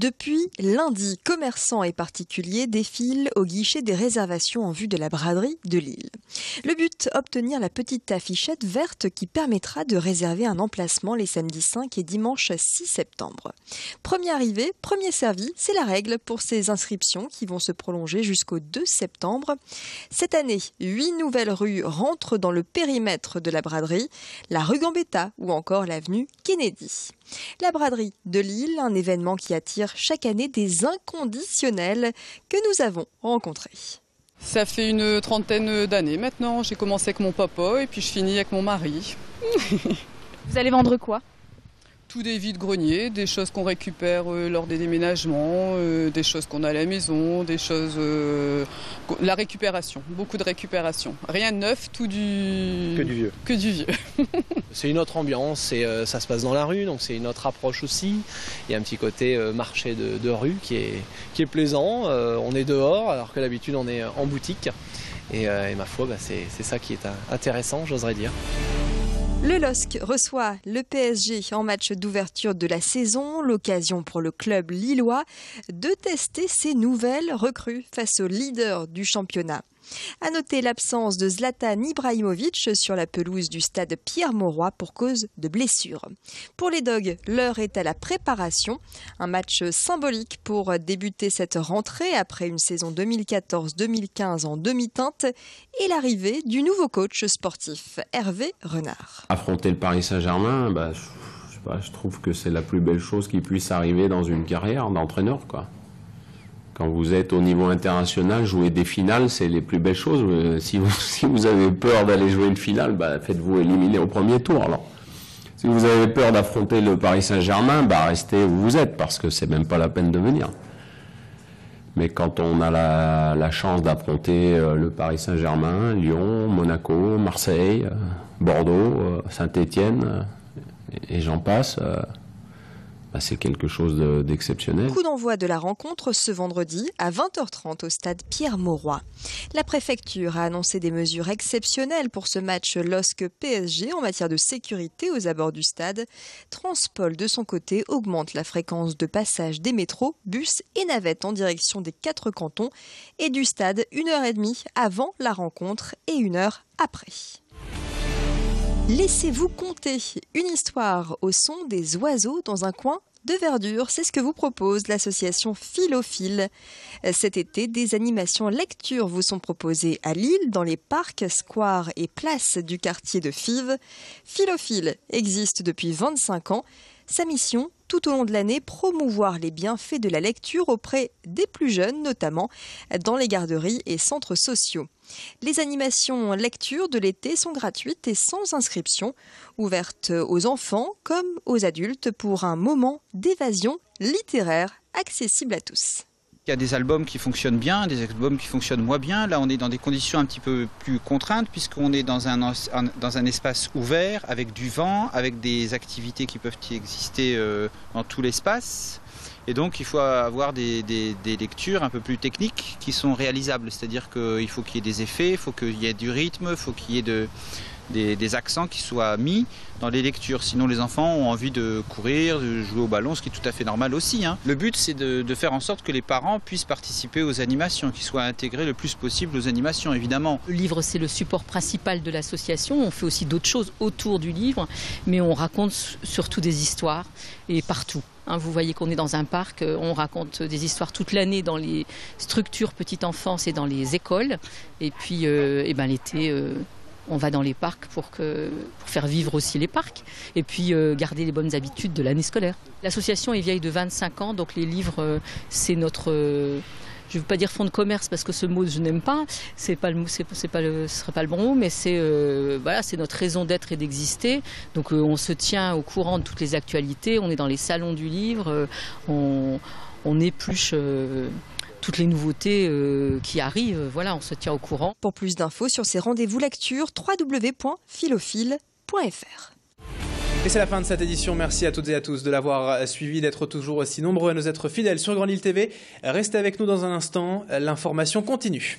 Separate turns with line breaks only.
Depuis lundi, commerçants et particuliers défilent au guichet des réservations en vue de la braderie de Lille. Le but, obtenir la petite affichette verte qui permettra de réserver un emplacement les samedis 5 et dimanche 6 septembre. Premier arrivé, premier servi, c'est la règle pour ces inscriptions qui vont se prolonger jusqu'au 2 septembre. Cette année, 8 nouvelles rues rentrent dans le périmètre de la braderie, la rue Gambetta ou encore l'avenue Kennedy. La braderie de Lille, un événement qui attire chaque année des inconditionnels que nous avons rencontrés.
Ça fait une trentaine d'années maintenant. J'ai commencé avec mon papa et puis je finis avec mon mari.
Vous allez vendre quoi ?
Tout des vides-greniers, des choses qu'on récupère lors des déménagements, des choses qu'on a à la maison, des choses... la récupération, beaucoup de récupération. Rien de neuf, tout du...
Que du vieux.
Que du vieux.
C'est une autre ambiance, ça se passe dans la rue, donc c'est une autre approche aussi. Il y a un petit côté marché de rue qui est plaisant. On est dehors alors que d'habitude on est en boutique. Et ma foi, c'est ça qui est intéressant, j'oserais dire.
Le LOSC reçoit le PSG en match d'ouverture de la saison, l'occasion pour le club lillois de tester ses nouvelles recrues face au leader du championnat. À noter l'absence de Zlatan Ibrahimovic sur la pelouse du stade Pierre-Mauroy pour cause de blessure. Pour les Dogs, l'heure est à la préparation. Un match symbolique pour débuter cette rentrée après une saison 2014-2015 en demi-teinte et l'arrivée du nouveau coach sportif, Hervé Renard.
Affronter le Paris Saint-Germain, je trouve que c'est la plus belle chose qui puisse arriver dans une carrière d'entraîneur, quoi. Quand vous êtes au niveau international, jouer des finales, c'est les plus belles choses. Si vous avez peur d'aller jouer une finale, faites-vous éliminer au premier tour. Alors, si vous avez peur d'affronter le Paris Saint-Germain, restez où vous êtes, parce que c'est même pas la peine de venir. Mais quand on a la chance d'affronter le Paris Saint-Germain, Lyon, Monaco, Marseille, Bordeaux, Saint-Étienne, et j'en passe... c'est quelque chose d'exceptionnel.
Coup d'envoi de la rencontre ce vendredi à 20h30 au stade Pierre-Mauroy. La préfecture a annoncé des mesures exceptionnelles pour ce match LOSC-PSG en matière de sécurité aux abords du stade. Transpol, de son côté, augmente la fréquence de passage des métros, bus et navettes en direction des 4 cantons et du stade 1h30 avant la rencontre et 1h après. Laissez-vous conter une histoire au son des oiseaux dans un coin de verdure. C'est ce que vous propose l'association Philophile. Cet été, des animations lecture vous sont proposées à Lille, dans les parcs, squares et places du quartier de Fives. Philophile existe depuis 25 ans. Sa mission, tout au long de l'année, promouvoir les bienfaits de la lecture auprès des plus jeunes, notamment dans les garderies et centres sociaux. Les animations lecture de l'été sont gratuites et sans inscription, ouvertes aux enfants comme aux adultes pour un moment d'évasion littéraire accessible à tous.
Il y a des albums qui fonctionnent bien, des albums qui fonctionnent moins bien. Là, on est dans des conditions un petit peu plus contraintes puisqu'on est dans un espace ouvert, avec du vent, avec des activités qui peuvent y exister dans tout l'espace. Et donc, il faut avoir des lectures un peu plus techniques qui sont réalisables. C'est-à-dire qu'il faut qu'il y ait des effets, il faut qu'il y ait du rythme, il faut qu'il y ait des accents qui soient mis dans les lectures. Sinon, les enfants ont envie de courir, de jouer au ballon, ce qui est tout à fait normal aussi. Le but, c'est de faire en sorte que les parents puissent participer aux animations, qu'ils soient intégrés le plus possible aux animations, évidemment.
Le livre, c'est le support principal de l'association. On fait aussi d'autres choses autour du livre, mais on raconte surtout des histoires et partout. Vous voyez qu'on est dans un parc, on raconte des histoires toute l'année dans les structures petite enfance et dans les écoles. Et puis l'été, on va dans les parcs pour faire vivre aussi les parcs et puis garder les bonnes habitudes de l'année scolaire. L'association est vieille de 25 ans, donc les livres, c'est notre... je ne veux pas dire fonds de commerce parce que ce mot je n'aime pas, ce ne serait pas le bon mot, mais c'est notre raison d'être et d'exister. Donc on se tient au courant de toutes les actualités, on est dans les salons du livre, on épluche toutes les nouveautés qui arrivent, on se tient au courant.
Pour plus d'infos sur ces rendez-vous lecture, www.philophile.fr.
Et c'est la fin de cette édition. Merci à toutes et à tous de l'avoir suivi, d'être toujours aussi nombreux à nous être fidèles sur Grand Lille TV. Restez avec nous dans un instant, l'information continue.